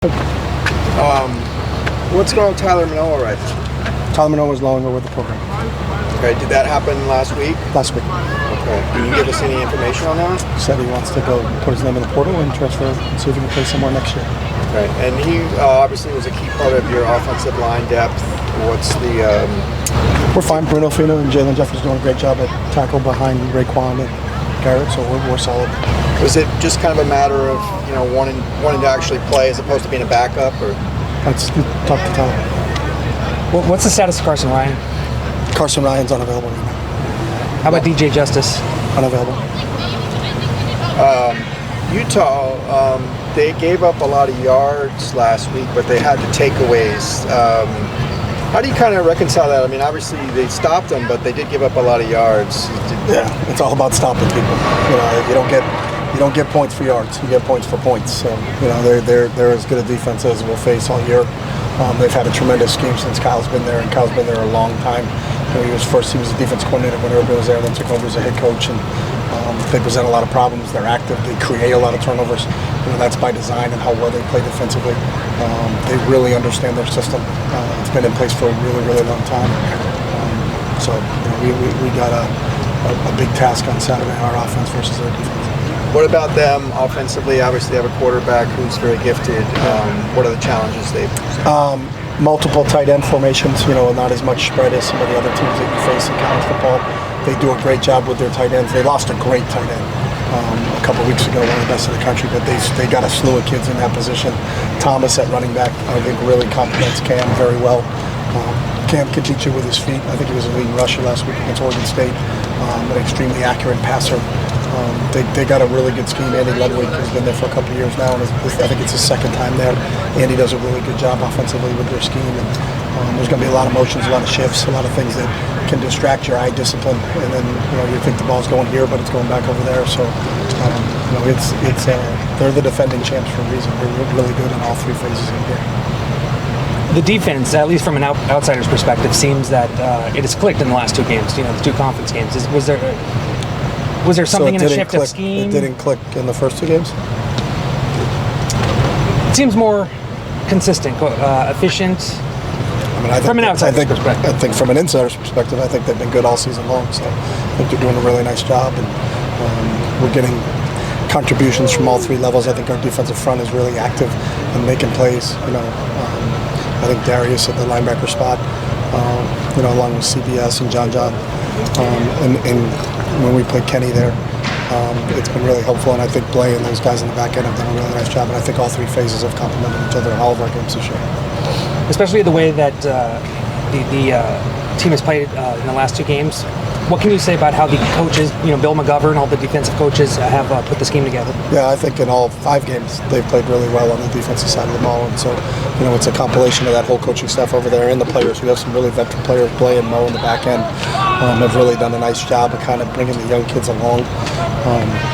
What's going on with Tyler Manoa right now? Tyler Manoa was no longer with the program. Okay, did that happen last week? Last week. Okay, can you give us any information on that? He said he wants to go put his name in the portal and transfer and see if he can play somewhere next year. Okay, and he obviously was a key part of your offensive line depth. What's the... We're fine. Bruno Fino and Jalen Jeffers doing a great job at tackle behind Raekwon and Garrett, so we're solid. Was it just kind of a matter of, wanting to actually play as opposed to being a backup, or? That's talk to Tyler. Well, what's the status of Carson Ryan? Carson Ryan's unavailable right now. How about DJ Justice? Unavailable. Utah, they gave up a lot of yards last week, but they had the takeaways. How do you kind of reconcile that? I mean, obviously they stopped them, but they did give up a lot of yards. Yeah, it's all about stopping people. You don't get points for yards. You get points for points. So they're as good a defense as we'll face all year. They've had a tremendous scheme since Kyle's been there, and Kyle's been there a long time. He was the defense coordinator when Urban was there, then took over as a head coach, and they present a lot of problems. They're active. They create a lot of turnovers. That's by design and how well they play defensively. They really understand their system. It's been in place for a really, really long time. So we got a big task on Saturday, our offense versus their defense. What about them offensively? Obviously, they have a quarterback who's very gifted. What are the challenges they present? Multiple tight end formations, not as much spread as some of the other teams that you face in college football. They do a great job with their tight ends. They lost a great tight end a couple weeks ago, one of the best in the country, but they got a slew of kids in that position. Thomas at running back, I think, really complements Cam very well. Cam can teach you with his feet. I think he was a leading rusher last week against Oregon State, an extremely accurate passer. They got a really good scheme. Andy Ludwig has been there for a couple of years now, and I think it's his second time there. Andy does a really good job offensively with their scheme, and there's going to be a lot of motions, a lot of shifts, a lot of things that can distract your eye discipline, and then you think the ball's going here, but it's going back over there. So they're the defending champs for a reason. They're really good in all three phases of the game. The defense, at least from an outsider's perspective, seems that it has clicked in the last two games. The two conference games. Was there something in the shift of scheme? It didn't click in the first two games? It seems more consistent, efficient. From an outsider's perspective. I think from an insider's perspective, I think they've been good all season long. So I think they're doing a really nice job, and we're getting contributions from all three levels. I think our defensive front is really active and making plays. I think Darius at the linebacker spot, along with CBS and John. And when we played Kenny there, it's been really helpful. And I think Blay and those guys in the back end have done a really nice job. And I think all three phases have complemented each other in all of our games this year. Especially the way that the team has played in the last two games. What can you say about how the coaches, Bill McGovern, all the defensive coaches have put the scheme together? Yeah, I think in all 5 games they've played really well on the defensive side of the ball, and so it's a compilation of that whole coaching staff over there and the players. We have some really veteran players, Blay and Mo in the back end, have really done a nice job of kind of bringing the young kids along.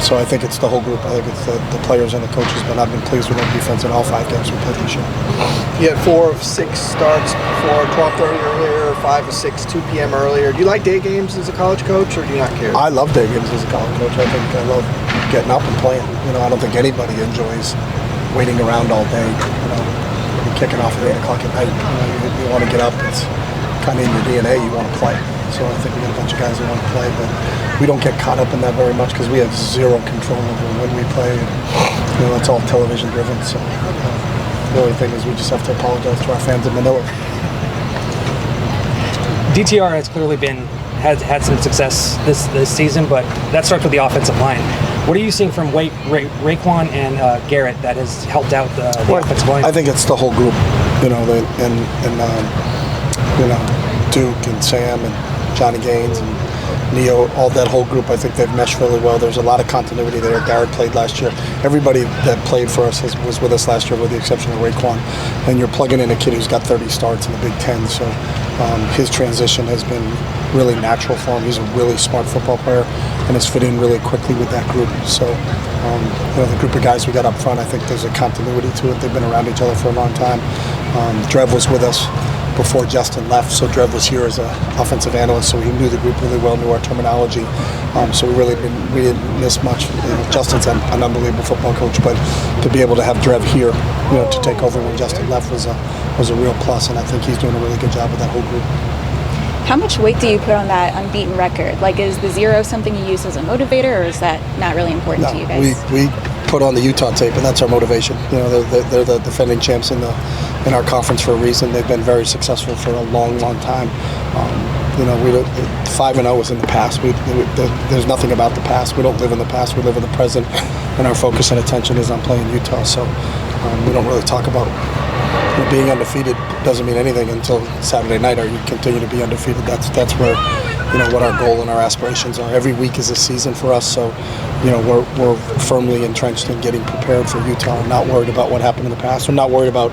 So I think it's the whole group. I think it's the players and the coaches, but I've been pleased with their defense in all 5 games we played this year. You had 4 of 6 starts before 12:30 earlier, 5 of 6, 2 p.m. earlier. Do you like day games as a college coach, or do you not care? I love day games as a college coach. I think I love getting up and playing. I don't think anybody enjoys waiting around all day. You're kicking off at 8 o'clock at night. You want to get up. It's kind of in your DNA. You want to play. So I think we got a bunch of guys that want to play, but we don't get caught up in that very much because we have zero control over when we play. It's all television driven. So the only thing is we just have to apologize to our fans in Manila. DTR has clearly had some success this season, but that starts with the offensive line. What are you seeing from Raekwon and Garrett that has helped out the offensive line? I think it's the whole group, Duke and Sam and Johnny Gaines and Neo, all that whole group. I think they've meshed really well. There's a lot of continuity there. Garrett played last year. Everybody that played for us was with us last year, with the exception of Raekwon. And you're plugging in a kid who's got 30 starts in the Big Ten, so his transition has been really natural for him. He's a really smart football player and has fit in really quickly with that group. So, the group of guys we got up front, I think there's a continuity to it. They've been around each other for a long time. Drev was with us before Justin left. So Drev was here as an offensive analyst, so he knew the group really well, knew our terminology. So we didn't miss much. Justin's an unbelievable football coach, but to be able to have Drev here, to take over when Justin left was a real plus, and I think he's doing a really good job with that whole group. How much weight do you put on that unbeaten record? Like, is the 0 something you use as a motivator, or is that not really important to you guys? We put on the Utah tape, and that's our motivation. They're the defending champs in our conference for a reason. They've been very successful for a long, long time. We 5-0 was in the past. There's nothing about the past. We don't live in the past. We live in the present, and our focus and attention is on playing Utah. So we don't really talk about being undefeated. Doesn't mean anything until Saturday night, or you continue to be undefeated. That's where what our goal and our aspirations are. Every week is a season for us, so we're firmly entrenched in getting prepared for Utah. I'm not worried about what happened in the past. I'm not worried about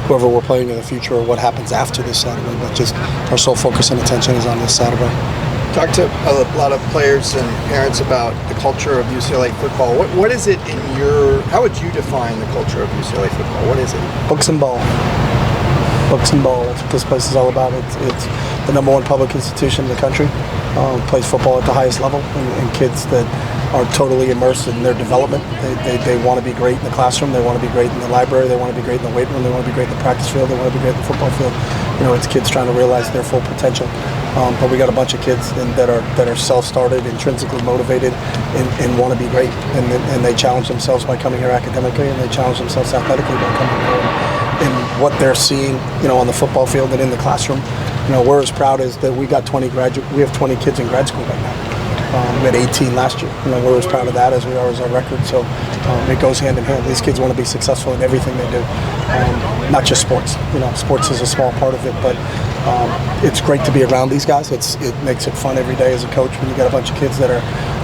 whoever we're playing in the future or what happens after this Saturday, but just our sole focus and attention is on this Saturday. Talk to a lot of players and parents about the culture of UCLA football. What is it how would you define the culture of UCLA football? What is it? Books and ball. Books and ball. That's what this place is all about. It's the #1 public institution in the country. Plays football at the highest level, and kids that are totally immersed in their development. They want to be great in the classroom. They want to be great in the library. They want to be great in the weight room. They want to be great in the practice field. They want to be great in the football field. It's kids trying to realize their full potential. But we got a bunch of kids that are self-started, intrinsically motivated, and want to be great. And they challenge themselves by coming here academically, and they challenge themselves athletically by coming here. And what they're seeing, on the football field and in the classroom, we're as proud as that we got 20 we have 20 kids in grad school right now. We had 18 last year. We're as proud of that as we are as our record. So it goes hand in hand. These kids want to be successful in everything they do, not just sports. Sports is a small part of it, but it's great to be around these guys. It makes it fun every day as a coach when you got a bunch of kids that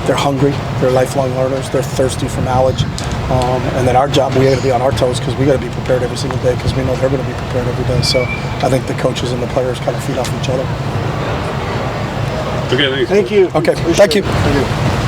they're hungry, they're lifelong learners, they're thirsty for knowledge. And then our job, we got to be on our toes because we got to be prepared every single day because we know they're going to be prepared every day. So I think the coaches and the players kind of feed off each other. Okay, thanks. Thank you. Okay, Appreciate thank you. it. Thank you.